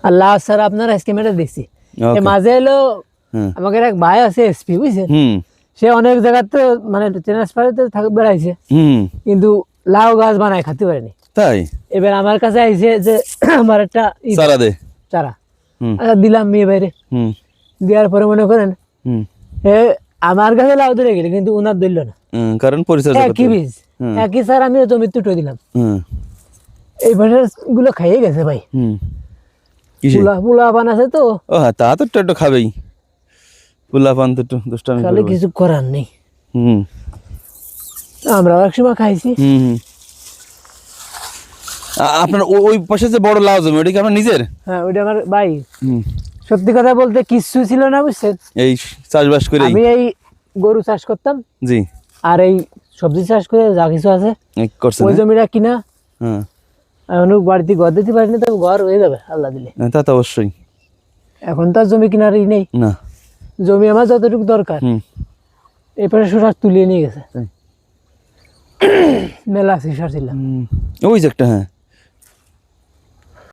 আর last sir আপনার আজকে মেটা দেখছি মাঝে এলো আমাকে এক ভাই আছে এসপি বুঝছেন, সে অনেক জায়গাতে মানে ট্রান্সফারেতে বেড়াইছে কিন্তু লাউ গাছ বানায় খাতে পারেনি। তাই এবার আমার কাছে আইছে যে আমার একটা চারা দে, চারা আচ্ছা দিলাম মেয়ে বাইরে দেওয়ার পরে মনে করেন আমার কাছে লাউ ধরে গেলে কিন্তু উনার ধরল না, কারণ পরিচর্যা একই বীজ একই স্যার আমি জমি তুটো দিলাম, এই ভাষা গুলো খাইয়ে গেছে ভাই। পুলা পান আছে তো, ও হ্যাঁ তা তো একটু খাবেই, পুলা পান তো একটু দুষ্টামি খালি কিছু করার নেই। আমরা এক সময় খাইছি। আপনার ওই পাশে যে বড় লাউ জমি ওটা কি আপনার নিজের? হ্যাঁ ওইটা আমার ভাই। সত্যি কথা বলতে কিচ্ছু ছিল না বুঝছেন, এই চাষবাস করে আমি এই গরু চাষ করতাম জি, আর এই সবজি চাষ করে যা কিছু আছে ওই জমিটা কিনা। বাড়িতে ঘর দিতে পারিনি, তবে ঘর হয়ে যাবে আল্লাহ দিলে, তা তো অবশ্যই। এখন তো আর জমি কেনারই নেই, না জমি আমার যতটুকু দরকার এই পাশে শশা তুলিয়ে নিয়ে গেছে, মেলা শশা ছিল ওই যে একটা, হ্যাঁ